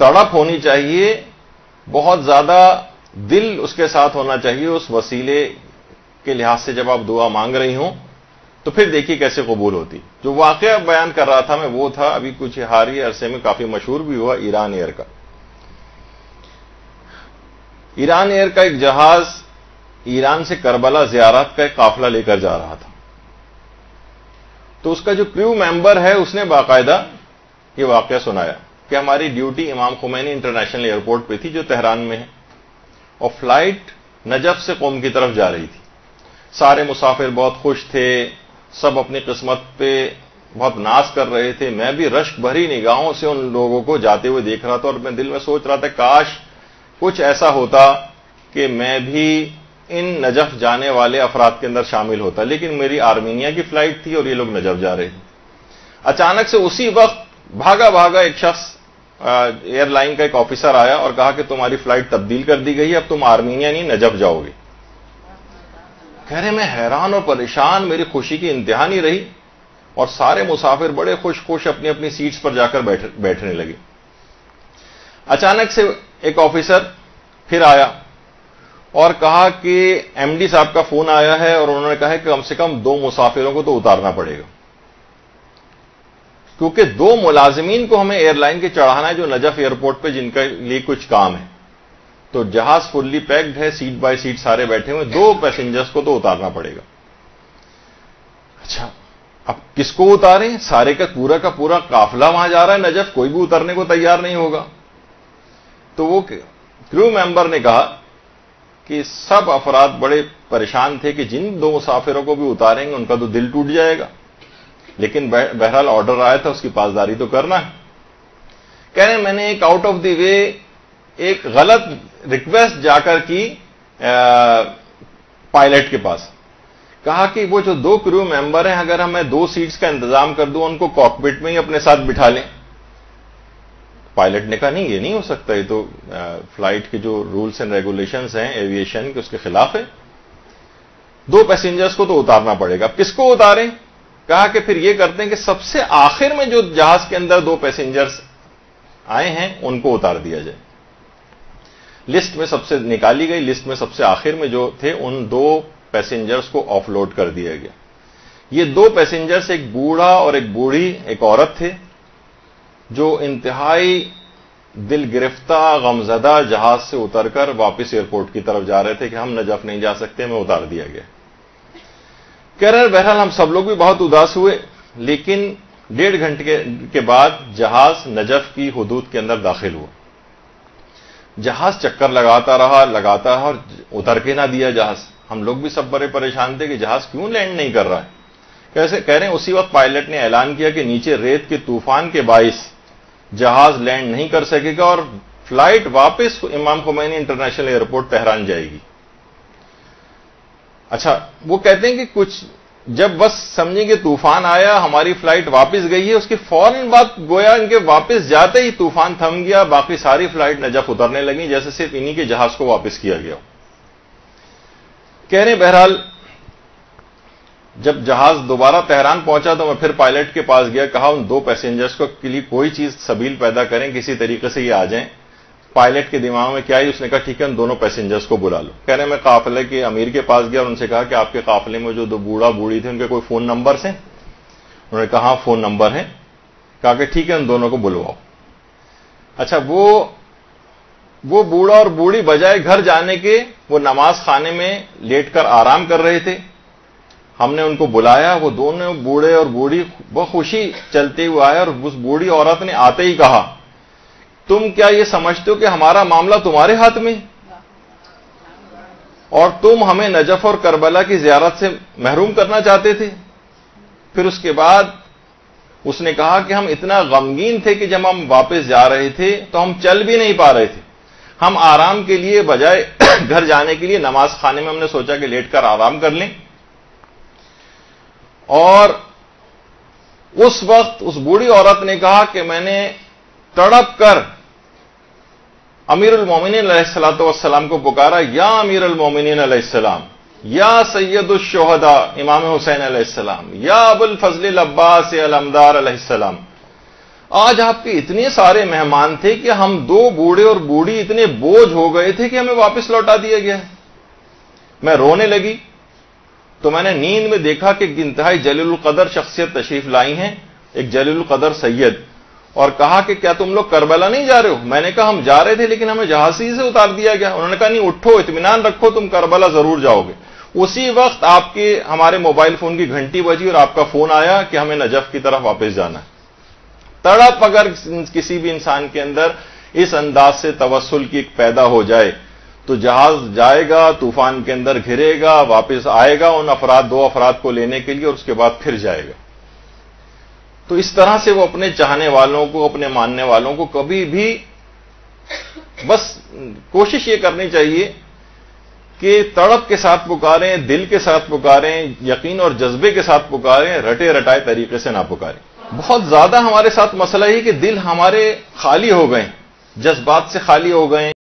تڑپ ہونی چاہیے، بہت زیادہ دل اس کے ساتھ ہونا چاہیے اس وسیلے کے لحاظ سے جب آپ دعا مانگ رہی ہوں، تو پھر دیکھیے کیسے قبول ہوتی. جو واقعہ بیان کر رہا تھا میں وہ تھا، ابھی کچھ حالیہ عرصے میں کافی مشہور بھی ہوا، ایران ایئر کا. ایران ایئر کا ایک جہاز ایران سے کربلا زیارت کا ایک قافلہ لے کر جا رہا تھا. تو اس کا جو کریو ممبر ہے اس نے باقاعدہ یہ واقعہ سنایا کہ ہماری ڈیوٹی امام خمینی انٹرنیشنل ایئرپورٹ پہ تھی جو تہران میں ہے، اور فلائٹ نجف سے قم کی طرف جا رہی تھی. سارے مسافر بہت خوش تھے، سب اپنی قسمت پہ بہت ناز کر رہے تھے. میں بھی رشک بھری نگاہوں سے ان لوگوں کو جاتے ہوئے دیکھ رہا تھا، اور میں دل میں سوچ رہا تھا کاش کچھ ایسا ہوتا کہ میں بھی ان نجف جانے والے افراد کے اندر شامل ہوتا. لیکن میری آرمینیا کی فلائٹ تھی اور یہ لوگ نجف جا رہے تھے. اچانک سے اسی وقت بھاگا بھاگا ایک شخص ایئر لائن کا ایک آفیسر آیا اور کہا کہ تمہاری فلائٹ تبدیل کر دی گئی ہے، اب تم آرمینیا نہیں نجف جاؤ گے. کہہ رہے میں حیران اور پریشان، میری خوشی کی انتہا نہیں رہی، اور سارے مسافر بڑے خوش اپنی اپنی سیٹس پر جا کر بیٹھنے لگے. اچانک سے ایک آفیسر پھر آیا اور کہا کہ ایم ڈی صاحب کا فون آیا ہے اور انہوں نے کہا کہ کم سے کم 2 مسافروں کو تو اتارنا پڑے گا، کیونکہ 2 ملازمین کو ہمیں ایئر لائن کے چڑھانا ہے جو نجف ایئرپورٹ پہ جن کے لیے کچھ کام ہے. تو جہاز فلی پیکڈ ہے، سیٹ بائی سیٹ سارے بیٹھے ہوئے، 2 پیسنجرز کو تو اتارنا پڑے گا. اچھا اب کس کو اتاریں؟ سارے کا پورا قافلہ وہاں جا رہا ہے نجف، کوئی بھی اترنے کو تیار نہیں ہوگا. تو وہ کریو ممبر نے کہا کہ سب افراد بڑے پریشان تھے کہ جن 2 مسافروں کو بھی اتاریں گے ان کا تو دل ٹوٹ جائے گا، لیکن بہرحال آرڈر آیا تھا، اس کی پاسداری تو کرنا ہے. کہہ رہے ہیں میں نے ایک آؤٹ آف دی وے ایک غلط ریکویسٹ جا کر کی پائلٹ کے پاس، کہا کہ وہ جو 2 کریو ممبر ہیں اگر ہمیں 2 سیٹس کا انتظام کر دوں ان کو کاکپٹ میں ہی اپنے ساتھ بٹھا لیں. پائلٹ نے کہا نہیں یہ نہیں ہو سکتا، یہ تو فلائٹ کے جو رولز اینڈ ریگولیشنز ہیں ایویشن کے اس کے خلاف ہے. 2 پیسنجرز کو تو اتارنا پڑے گا. اب کس کو اتاریں؟ کہا کہ پھر یہ کرتے ہیں کہ سب سے آخر میں جو جہاز کے اندر 2 پیسنجرز آئے ہیں ان کو اتار دیا جائے. لسٹ میں سب سے نکالی گئی، لسٹ میں سب سے آخر میں جو تھے ان 2 پیسنجرز کو آف لوڈ کر دیا گیا. یہ 2 پیسنجرز ایک بوڑھا اور ایک بوڑھی ایک عورت تھے جو انتہائی دل گرفتہ غمزدہ جہاز سے اتر کر واپس ایئرپورٹ کی طرف جا رہے تھے کہ ہم نجف نہیں جا سکتے، ہمیں اتار دیا گیا. کہہ رہے بہرحال ہم سب لوگ بھی بہت اداس ہوئے، لیکن 1.5 گھنٹے کے بعد جہاز نجف کی حدود کے اندر داخل ہوا. جہاز چکر لگاتا رہا اور اتر کے نہ دیا جہاز. ہم لوگ بھی سب بڑے پریشان تھے کہ جہاز کیوں لینڈ نہیں کر رہا ہے. کیسے کہہ رہے ہیں اسی وقت پائلٹ نے اعلان کیا کہ نیچے ریت کے طوفان کے باعث جہاز لینڈ نہیں کر سکے گا اور فلائٹ واپس امام خمینی انٹرنیشنل ایئرپورٹ تہران جائے گی. اچھا وہ کہتے ہیں کہ کچھ جب بس سمجھیں کہ طوفان آیا ہماری فلائٹ واپس گئی ہے، اس کے فوراً بعد گویا ان کے واپس جاتے ہی طوفان تھم گیا، باقی ساری فلائٹ نجف اترنے لگی جیسے صرف انہی کے جہاز کو واپس کیا گیا. کہہ رہے بہرحال جب جہاز دوبارہ تہران پہنچا تو میں پھر پائلٹ کے پاس گیا، کہا ان 2 پیسنجرز کو کے لیے کوئی چیز سبیل پیدا کریں، کسی طریقے سے یہ آ جائیں. پائلٹ کے دماغ میں کیا ہے، اس نے کہا ٹھیک ہے ان دونوں پیسنجرز کو بلا لو. کہہ رہے میں قافلے کے امیر کے پاس گیا اور ان سے کہا کہ آپ کے قافلے میں جو 2 بوڑھا بوڑھی تھے ان کے کوئی فون نمبرز ہیں؟ انہوں نے کہا ہاں فون نمبر ہیں. کہا کہ ٹھیک ہے ان دونوں کو بلواؤ. اچھا وہ بوڑھا اور بوڑھی بجائے گھر جانے کے وہ نماز خانے میں لیٹ کر آرام کر رہے تھے. ہم نے ان کو بلایا، وہ دونوں بوڑھے اور بوڑھی بخوشی چلتے ہوئے آئے اور اس بوڑھی عورت نے آتے ہی کہا تم کیا یہ سمجھتے ہو کہ ہمارا معاملہ تمہارے ہاتھ میں اور تم ہمیں نجف اور کربلا کی زیارت سے محروم کرنا چاہتے تھے؟ پھر اس کے بعد اس نے کہا کہ ہم اتنا غمگین تھے کہ جب ہم واپس جا رہے تھے تو ہم چل بھی نہیں پا رہے تھے. ہم آرام کے لیے بجائے گھر جانے کے لیے نماز خانے میں ہم نے سوچا کہ لیٹ کر آرام کر لیں. اور اس وقت اس بوڑھی عورت نے کہا کہ میں نے تڑپ کر امیر المومنین علیہ الصلوۃ والسلام کو پکارا، یا امیر المومنین علیہ السلام، یا سید الشہداء امام حسین علیہ السلام، یا ابو الفضل العباس علمدار علیہ السلام، آج آپ کے اتنے سارے مہمان تھے کہ ہم 2 بوڑھے اور بوڑھی اتنے بوجھ ہو گئے تھے کہ ہمیں واپس لوٹا دیا گیا ہے. میں رونے لگی تو میں نے نیند میں دیکھا کہ ایک انتہائی جلیل القدر شخصیت تشریف لائی ہیں, ایک جلیل القدر سید, اور کہا کہ کیا تم لوگ کربلا نہیں جا رہے ہو؟ میں نے کہا ہم جا رہے تھے لیکن ہمیں جہازی سے اتار دیا گیا. انہوں نے کہا نہیں اٹھو, اطمینان رکھو, تم کربلا ضرور جاؤ گے. اسی وقت آپ کے ہمارے موبائل فون کی گھنٹی بجی اور آپ کا فون آیا کہ ہمیں نجف کی طرف واپس جانا ہے. تڑپ اگر کسی بھی انسان کے اندر اس انداز سے توسل کی پیدا ہو جائے تو جہاز جائے گا, طوفان کے اندر گھرے گا, واپس آئے گا ان 2 افراد کو لینے کے لیے, اور اس کے بعد پھر جائے گا. تو اس طرح سے وہ اپنے چاہنے والوں کو, اپنے ماننے والوں کو کبھی بھی بس کوشش یہ کرنی چاہیے کہ تڑپ کے ساتھ پکاریں, دل کے ساتھ پکاریں, یقین اور جذبے کے ساتھ پکاریں, رٹے رٹائے طریقے سے نہ پکاریں. بہت زیادہ ہمارے ساتھ مسئلہ ہی کہ دل ہمارے خالی ہو گئے, جذبات سے خالی ہو گئے.